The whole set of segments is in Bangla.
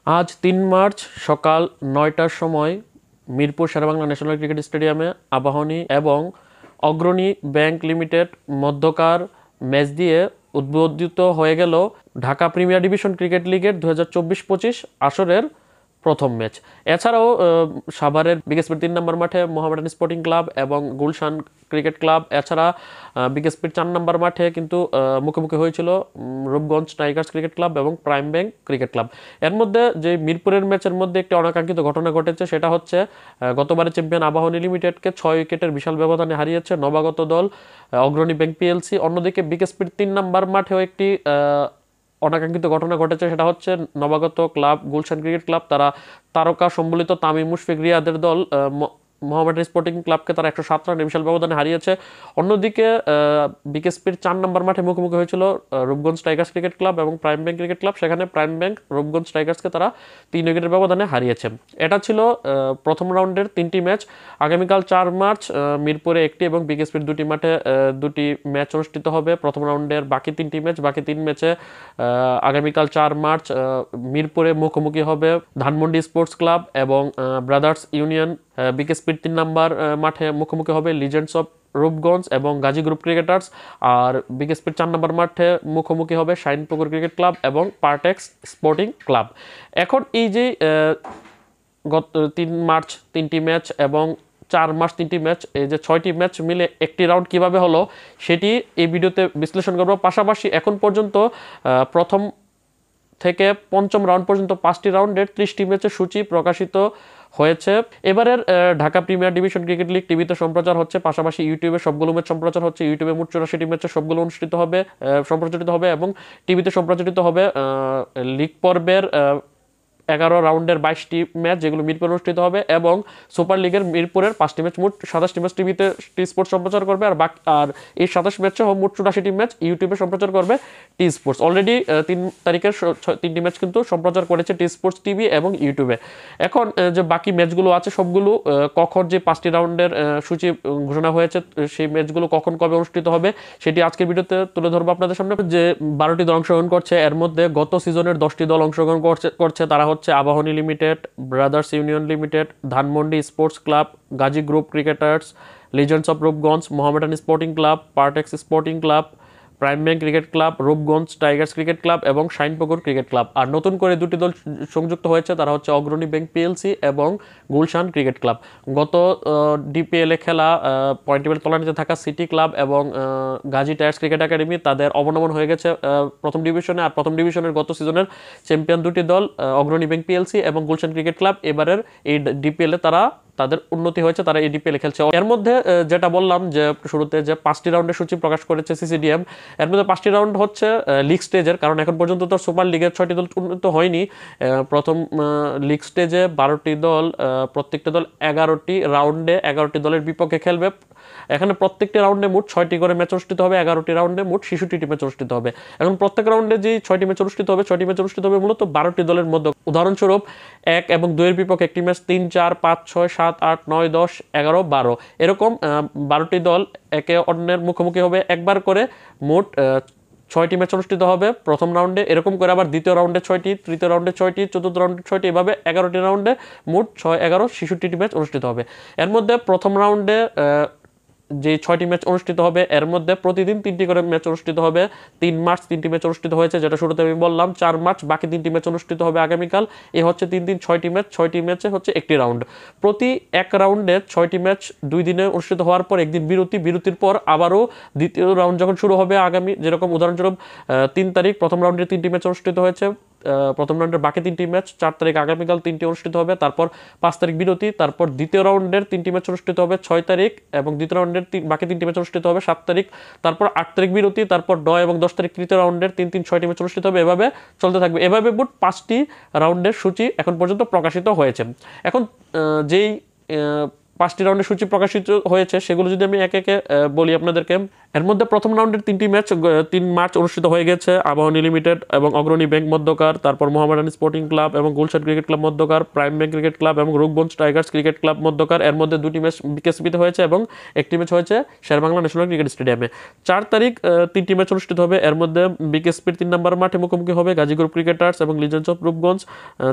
আজ ৩ মার্চ সকাল ৯টার সময় মিরপুর শেরেবাংলা ন্যাশনাল ক্রিকেট স্টেডিয়ামে আবাহনী এবং অগ্রণী ব্যাংক লিমিটেড মধ্যকার ম্যাচ দিয়ে উদ্বোধিত হয়ে গেল ঢাকা প্রিমিয়ার ডিভিশন ক্রিকেট লিগের ২০২৪-২৫ আসরের প্রথম ম্যাচ। এছাড়াও সাভারের বিকেএসপির ৩ নম্বর মাঠে মোহামেডান স্পোর্টিং ক্লাব এবং গুলশান ক্রিকেট ক্লাব, এছাড়া বিকেএসপির ৪ নম্বর মাঠে কিন্তু মুখোমুখি হয়েছিল রূপগঞ্জ টাইগার্স ক্রিকেট ক্লাব এবং প্রাইম ব্যাংক ক্রিকেট ক্লাব। এর মধ্যে যে মিরপুরের ম্যাচের মধ্যে একটি অনাকাঙ্ক্ষিত ঘটনা ঘটেছে, সেটা হচ্ছে গতবারের চ্যাম্পিয়ন আবাহনী লিমিটেডকে ৬ উইকেটের বিশাল ব্যবধানে হারিয়েছে নবাগত দল অগ্রণী ব্যাংক পিএলসি। অন্যদিকে বিকেএসপির ৩ নম্বর মাঠেও একটি অনাকাঙ্ক্ষিত ঘটনা ঘটেছে, সেটা হচ্ছে নবাগত ক্লাব গুলশান ক্রিকেট ক্লাব তারা তারকা সম্বলিত তামিম মুশফিক রিয়াদের দল মোহামেডান স্পোর্টিং ক্লাবকে তারা ১০৭ রানের বিশাল ব্যবধানে হারিয়েছে। অন্যদিকে বিকেএসপির ৪ নম্বর মাঠে মুখোমুখি হয়েছিল রূপগঞ্জ টাইগার্স ক্রিকেট ক্লাব এবং প্রাইম ব্যাংক ক্রিকেট ক্লাব। সেখানে প্রাইম ব্যাংক রূপগঞ্জ টাইগার্সকে তারা ৩ উইকেটের ব্যবধানে হারিয়েছে। এটা ছিল প্রথম রাউন্ডের ৩টি ম্যাচ। আগামীকাল ৪ মার্চ মিরপুরে একটি এবং বিকেএসপির ২টি মাঠে ২টি ম্যাচ অনুষ্ঠিত হবে। প্রথম রাউন্ডের বাকি ৩টি ম্যাচ, বাকি ৩ ম্যাচে আগামীকাল ৪ মার্চ মিরপুরে মুখোমুখি হবে ধানমন্ডি স্পোর্টস ক্লাব এবং ব্রাদার্স ইউনিয়ন। বিকেএসপির ৩ নম্বর মাঠে মুখোমুখি হবে লিজেন্ডস অফ রূপগঞ্জ এবং গাজী গ্রুপ ক্রিকেটার্স। আর বিকেএসপির ৪ নম্বর মাঠে মুখোমুখি হবে শাইনপুকুর ক্রিকেট ক্লাব এবং পার্টেক্স স্পোর্টিং ক্লাব। এখন এই যে গত ৩ মার্চ ৩টি ম্যাচ এবং ৪ মার্চ ৩টি ম্যাচ, এই যে ৬টি ম্যাচ মিলে একটি রাউন্ড কিভাবে হলো সেটি এই ভিডিওতে বিশ্লেষণ করব। পাশাপাশি এখন পর্যন্ত প্রথম থেকে পঞ্চম রাউন্ড পর্যন্ত ৫টি রাউন্ডের ৩০টি ম্যাচের সূচি প্রকাশিত হয়েছে। এবারের Dhaka premier division cricket league টিভিতে সম্প্রচার হচ্ছে, পাশাপাশি ইউটিউবে সবগুলো ম্যাচ সম্প্রচার হচ্ছে। ইউটিউবে মোট ৮৪টি ম্যাচের সবগুলো সম্প্রচারিত হবে এবং টিভিতে সম্প্রচারিত হবে লিগ পর্বের ১১ রাউন্ডের ২২টি ম্যাচ, যেগুলো মিরপুরে অনুষ্ঠিত হবে, এবং সুপার লিগের মিরপুরের 5টি ম্যাচ। মোট ২৭টি ম্যাচ টিভিতে টি স্পোর্টস সম্প্রচার করবে, আর এই ২৭ ম্যাচ সহ মোট ৮৪টি ম্যাচ ইউটিউবে সম্প্রচার করবে টি স্পোর্টস। অলরেডি ৩ তারিখের ৩টি ম্যাচ কিন্তু সম্প্রচার করেছে টি স্পোর্টস টিভি এবং ইউটিউবে। এখন যে বাকি ম্যাচগুলো আছে সবগুলো কখন, যে 5টি রাউন্ডের সূচি ঘোষণা হয়েছে, সেই ম্যাচগুলো কখন কবে অনুষ্ঠিত হবে সেটি আজকের ভিডিওতে তুলে ধরবো আপনাদের সামনে। যে 12টি দল অংশগ্রহণ করছে, এর মধ্যে গত সিজনের 10টি দল অংশগ্রহণ করছে। তারা হচ্ছে Abahani limited, brothers union limited, Dhanmondi sports club, Gazi group cricketers, legends of Rupganj, Mohammedan sporting club, Partex sporting club, prime bank cricket club, Rupganj Tigers cricket club এবং শাইনপুকুর ক্রিকেট ক্লাব। আর নতুন করে 2টি দল সংযুক্ত হয়েছে, তারা হচ্ছে অগ্রণী ব্যাংক পিএলসি এবং গুলশান ক্রিকেট ক্লাব। গত ডিপিএলে খেলা পয়েন্ট টেবিল তলানিতে থাকা সিটি ক্লাব এবং গাজী টায়ার্স ক্রিকেট একাডেমি তাদের অবনমন হয়ে গেছে প্রথম ডিভিশনে। আর প্রথম ডিভিশনের গত সিজনের চ্যাম্পিয়ন 2টি দল অগ্রণী ব্যাংক পিএলসি এবং গুলশান ক্রিকেট ক্লাব এবারের এই ডিপিএলে তাদের উন্নতি হয়েছে, তারা এডিপিএল খেলছে। এর মধ্যে যেটা বললাম যে শুরুতে, যে 5টি রাউন্ডের সূচি প্রকাশ করেছে সিসিডিএম। এর মধ্যে 5টি রাউন্ড হচ্ছে লিগ স্টেজের, কারণ এখন পর্যন্ত তো সুপার লিগের 6টি দল উন্নত হয়নি। প্রথম লিগ স্টেজে 12টি দল, প্রত্যেকটা দল 11টি রাউন্ডে 11টি দলের বিপক্ষে খেলবে। এখানে প্রত্যেকটি রাউন্ডে মোট 6টি করে ম্যাচ অনুষ্ঠিত হবে, 11টি রাউন্ডে মোট 66টি ম্যাচ অনুষ্ঠিত হবে। এখন প্রত্যেক রাউন্ডে যে 6টি ম্যাচ অনুষ্ঠিত হবে, 6টি ম্যাচ অনুষ্ঠিত হবে মূলত 12টি দলের মধ্যে। উদাহরণস্বরূপ 1 এবং 2 এর বিপক্ষে একটি ম্যাচ, 3, 4, 5, 6, 7, 8, 9, 10, 11, 12 এরকম 12টি দল একে অন্যের মুখোমুখি হবে একবার করে। মোট 6টি ম্যাচ অনুষ্ঠিত হবে প্রথম রাউন্ডে, এরকম করে আবার দ্বিতীয় রাউন্ডে 6টি, তৃতীয় রাউন্ডে 6টি, চতুর্থ রাউন্ডে 6টি, এভাবে 11টি রাউন্ডে মোট 6, 11, 66টি ম্যাচ অনুষ্ঠিত হবে। এর মধ্যে প্রথম রাউন্ডে যে 6টি ম্যাচ অনুষ্ঠিত হবে, এর মধ্যে প্রতিদিন 3টি করে ম্যাচ অনুষ্ঠিত হবে। 3 মার্চ 3টি ম্যাচ অনুষ্ঠিত হয়েছে, যেটা শুরুতে আমি বললাম। 4 মার্চ বাকি 3টি ম্যাচ অনুষ্ঠিত হবে আগামীকাল। এ হচ্ছে 3 দিন 6টি ম্যাচ, 6টি ম্যাচে হচ্ছে একটি রাউন্ড। প্রতি এক রাউন্ডে 6টি ম্যাচ 2 দিনে অনুষ্ঠিত হওয়ার পর একদিন বিরতির পর আবারও দ্বিতীয় রাউন্ড যখন শুরু হবে আগামী, যেরকম উদাহরণস্বরূপ 3 তারিখ প্রথম রাউন্ডে 3টি ম্যাচ অনুষ্ঠিত হয়েছে, প্রথম রাউন্ডের বাকি 3টি ম্যাচ 4 তারিখ আগামীকাল 3টি অনুষ্ঠিত হবে, তারপর 5 তারিখ বিরতি, তারপর দ্বিতীয় রাউন্ডের 3টি ম্যাচ অনুষ্ঠিত হবে 6 তারিখ এবং দ্বিতীয় রাউন্ডের বাকি 3টি ম্যাচ অনুষ্ঠিত হবে 7 তারিখ, তারপর 8 তারিখ বিরতি, তারপর 9 এবং 10 তারিখ তৃতীয় রাউন্ডের 6টি ম্যাচ অনুষ্ঠিত হবে। এভাবে চলতে থাকবে। এভাবে মোট 5টি রাউন্ডের সূচি এখন পর্যন্ত প্রকাশিত হয়েছে। এখন যেই 5টি রাউন্ডের সূচি প্রকাশিত হয়েছে সেগুলো যদি আমি একে একে বলি আপনাদেরকে। এর মধ্যে প্রথম রাউন্ডের 3টি ম্যাচ 3 মার্চ অনুষ্ঠিত হয়ে গেছে। আবাহনী লিমিটেড এবং অগ্রণী ব্যাংক মধ্যকার, তারপর মোহামেডান স্পোর্টিং ক্লাব এবং গুলশান ক্রিকেট ক্লাব মধ্যকার, প্রাইম ব্যাংক ক্রিকেট ক্লাব এবং রূপগঞ্জ টাইগার্স ক্রিকেট ক্লাব মধ্যকার। এর মধ্যে 2টি ম্যাচ বিকেএসপিতে হয়েছে এবং একটি ম্যাচ হয়েছে শেরেবাংলা ন্যাশনাল ক্রিকেট স্টেডিয়ামে। 4 তারিখ 3টি ম্যাচ অনুষ্ঠিত হবে। এর মধ্যে বিকেএসপির 3 নম্বর মাঠে মুখোমুখি হবে গাজী গ্রুপ ক্রিকেটার্স এবং লিজেন্ডস অফ রূপগঞ্জ।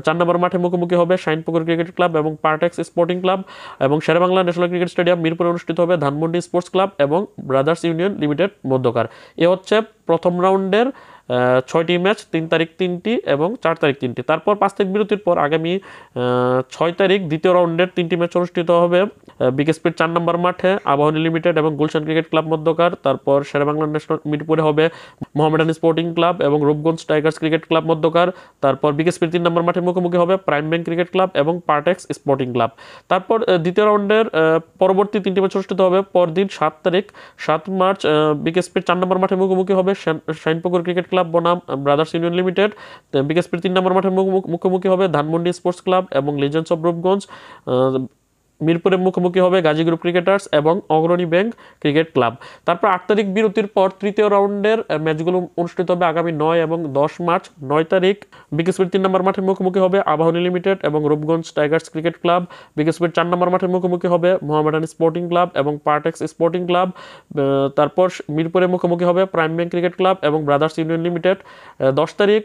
4 নম্বর মাঠে মুখোমুখি হবে শাইনপুকুর ক্রিকেট ক্লাব এবং পার্টেক্স স্পোর্টিং ক্লাব। এবং শেরেবাংলা ন্যাশনাল ক্রিকেট স্টেডিয়াম মিরপুরে অনুষ্ঠিত হবে ধানমন্ডি স্পোর্টস ক্লাব এবং ব্রাদার্স ইউনিয়ন লিমিটেড মধ্যকার। এ হচ্ছে প্রথম রাউন্ডের 6টি ম্যাচ, 3 তারিখ 3টি এবং 4 তারিখ 3টি। তারপর 5 তারিখ বিরতির পর আগামী 6 তারিখ দ্বিতীয় রাউন্ডের 3টি ম্যাচ অনুষ্ঠিত হবে বিকেএসপির 4 নম্বর মাঠে আবাহনী লিমিটেড এবং গুলশান ক্রিকেট ক্লাব মধ্যকার। তারপর শেরেবাংলা ন্যাশনাল মিরপুরে হবে মোহামেডান স্পোর্টিং ক্লাব এবং রূপগঞ্জ টাইগার্স ক্রিকেট ক্লাব মধ্যকার। তারপর বিকেএসপির 3 নম্বর মাঠে মুখোমুখি হবে প্রাইম ব্যাংক ক্রিকেট ক্লাব এবং পার্টেক্স স্পোর্টিং ক্লাব। তারপর দ্বিতীয় রাউন্ডের পরবর্তী 3টি ম্যাচ অনুষ্ঠিত হবে পরদিন 7 তারিখ 7 মার্চ বিকেএসপির 4 নম্বর মাঠে মুখোমুখি হবে শাইনপুকুর ক্রিকেট ক্লাব বনাম ব্রাদার্স ইউনিয়ন লিমিটেড। বিকেএসপির 3 নম্বর মাঠে মুখোমুখি হবে ধানমন্ডি স্পোর্টস ক্লাব এবং লিজেন্ডস অফ রূপগঞ্জ। মিরপুরে মুখোমুখি হবে গাজী গ্রুপ ক্রিকেটার্স এবং অগ্রণী ব্যাংক ক্রিকেট ক্লাব। তারপর 8 তারিখ বিরতির পর তৃতীয় রাউন্ডের ম্যাচগুলো অনুষ্ঠিত হবে আগামী 9 এবং 10 মার্চ। 9 তারিখ বিকেএসপির 3 নম্বর মাঠে মুখোমুখি হবে আবাহনী লিমিটেড এবং রূপগঞ্জ টাইগার্স ক্রিকেট ক্লাব। বিকেএসপির 4 নম্বর মাঠে মুখোমুখি হবে মোহামেডান স্পোর্টিং ক্লাব এবং পার্টেক্স স্পোর্টিং ক্লাব। তারপর মিরপুরে মুখোমুখি হবে প্রাইম ব্যাংক ক্রিকেট ক্লাব এবং ব্রাদার্স ইউনিয়ন লিমিটেড। 10 তারিখ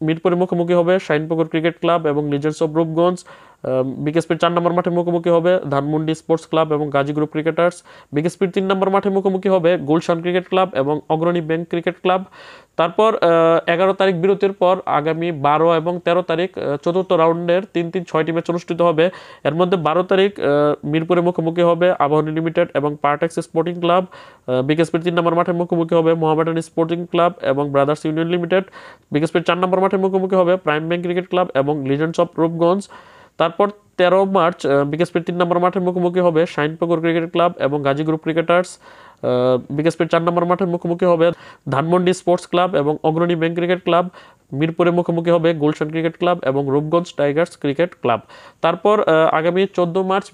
মিরপুরে মুখোমুখি হবে শাইনপুকুর ক্রিকেট ক্লাব এবং লিজেন্ডস অফ রূপগঞ্জ। বিকেএসপির 4 নম্বর মাঠে মুখোমুখি হবে ধানমন্ডি স্পোর্টস ক্লাব এবং গাজী গ্রুপ ক্রিকেটার্স। বিকেএসপির 3 নম্বর মাঠে মুখোমুখি হবে গুলশান ক্রিকেট ক্লাব এবং অগ্রণী ব্যাংক ক্রিকেট ক্লাব। তারপর 11 তারিখ বিরতির পর আগামী 12 এবং 13 তারিখ চতুর্থ রাউন্ডের 6টি ম্যাচ অনুষ্ঠিত হবে। এর মধ্যে 12 তারিখ মিরপুরে মুখোমুখি হবে আবাহনী লিমিটেড এবং পার্টেক্স স্পোর্টিং ক্লাব। বিকেএসপির 3 নম্বর মাঠে মুখোমুখি হবে মোহামেডান স্পোর্টিং ক্লাব এবং ব্রাদার্স ইউনিয়ন লিমিটেড। বিকেএসপির 4 নম্বর মাঠে মুখোমুখি হবে প্রাইম ব্যাংক ক্রিকেট ক্লাব এবং লিজেন্ডস অফ রূপগঞ্জ। তারপর 13 মার্চ বিকেএসপির 3 নম্বর মাঠে মুখোমুখি হবে শাইনপুকুর ক্রিকেট ক্লাব এবং গাজী গ্রুপ ক্রিকেটার্স। বিকেএসপির 4 নম্বর মাঠে মুখোমুখি হবে ধানমন্ডি স্পোর্টস ক্লাব এবং অগ্রণী ব্যাংক ক্রিকেট ক্লাব। মিরপুরে মুখোমুখি হবে গুলশান ক্রিকেট ক্লাব এবং রূপগঞ্জ টাইগার্স ক্রিকেট ক্লাব। তারপর আগামী 14 মার্চ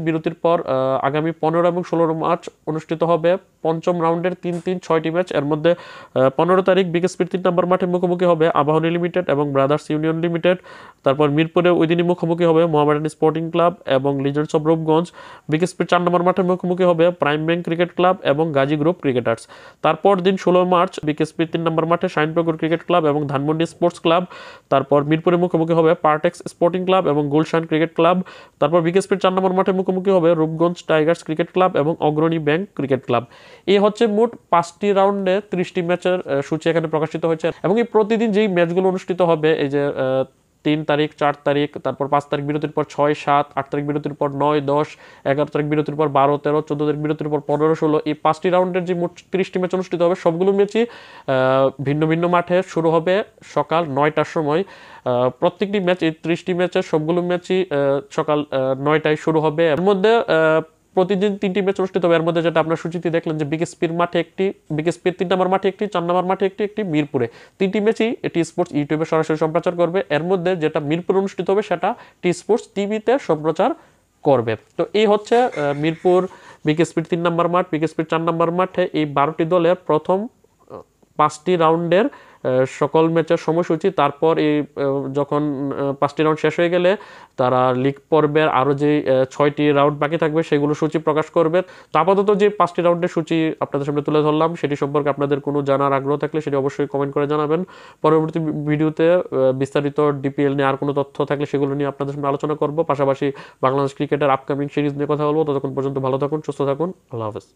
বিরতির পর আগামী 15 এবং 16 মার্চ অনুষ্ঠিত হবে পঞ্চম রাউন্ডের 6টি ম্যাচ। এর মধ্যে 15 তারিখ বিকেএসপির 3 নম্বর মাঠে মুখোমুখি হবে আবাহনী লিমিটেড এবং ব্রাদার্স ইউনিয়ন লিমিটেড। তারপর মিরপুরে ওই দিনই মুখোমুখি হবে মোহামেডান স্পোর্টিং ক্লাব এবং লিজেন্ডস অফ রূপগঞ্জ। বিকেএসপির 4 নম্বর মাঠে মুখোমুখি হবে প্রাইম ব্যাংক ক্রিকেট ক্লাব এবং গাজী গ্রুপ ক্রিকেটার্স। তারপর দিন 16 মার্চ বিকেএসপির 3 নম্বর মাঠে শাইনপুকুর ক্রিকেট ক্লাব এবং ধানমন্ডি স্পোর্টস ক্লাব। তারপর মিরপুরে মুখোমুখি হবে পার্টেক্স স্পোর্টিং ক্লাব এবং গুলশান ক্রিকেট ক্লাব। তারপর বিকেএসপির 4 নম্বর মাঠে মুখোমুখি হবে রূপগঞ্জ টাইগার্স ক্রিকেট ক্লাব এবং অগ্রণী ব্যাংক ক্রিকেট ক্লাব। এই হচ্ছে মোট 5টি রাউন্ডে 30টি ম্যাচের সূচি এখানে প্রকাশিত হয়েছে। এবং এই প্রতিদিন যেই ম্যাচগুলো অনুষ্ঠিত হবে এই যে 3 তারিখ 4 তারিখ, তারপর 5 তারিখ বিরতির পর 6 7, 8 তারিখ বিরতির পর 9 10, 11 তারিখ বিরতির পর 12 13, 14 তারিখ বিরতির পর 15 16, এই 5টি রাউন্ডের যে মোট 30টি ম্যাচ অনুষ্ঠিত হবে সবগুলো ম্যাচই ভিন্ন ভিন্ন মাঠে শুরু হবে সকাল 9টার সময়। প্রত্যেকটি ম্যাচ এই 30টি ম্যাচের সবগুলো ম্যাচই সকাল 9টায় শুরু হবে। এর মধ্যে প্রতিদিন 3টি ম্যাচ অনুষ্ঠিত হবে। এর মধ্যে যেটা আপনার সূচিতে দেখলেন যে বিকেএসপির মাঠে একটি, বিকেএসপির 3 নম্বর মাঠে একটি, 4 নম্বর মাঠে একটি মিরপুরে। 3টি ম্যাচই টি স্পোর্টস ইউটিউবে সরাসরি সম্প্রচার করবে। এর মধ্যে যেটা মিরপুরে অনুষ্ঠিত হবে সেটা টি স্পোর্টস টিভিতে সম্প্রচার করবে। তো এই হচ্ছে মিরপুর বিকেএসপির 3 নম্বর মাঠ, বিকেএসপির 4 নম্বর মাঠে এই 12টি দলের প্রথম 5টি রাউন্ডের সকল ম্যাচের সময়সূচি। তারপর এই যখন 5টি রাউন্ড শেষ হয়ে গেলে তারা লিগ পর্বের আরও যে 6টি রাউন্ড বাকি থাকবে সেগুলো সূচি প্রকাশ করবে। তো আপাতত যে 5টি রাউন্ডের সূচি আপনাদের সামনে তুলে ধরলাম সেটি সম্পর্কে আপনাদের কোনো জানার আগ্রহ থাকলে সেটি অবশ্যই কমেন্ট করে জানাবেন। পরবর্তী ভিডিওতে বিস্তারিত ডিপিএল নিয়ে আর কোনো তথ্য থাকলে সেগুলো নিয়ে আপনাদের সামনে আলোচনা করব। পাশাপাশি বাংলাদেশ ক্রিকেটের আপকামিং সিরিজ নিয়ে কথা বলবো। ততক্ষণ পর্যন্ত ভালো থাকুন, সুস্থ থাকুন, আল্লাহ হাফেজ।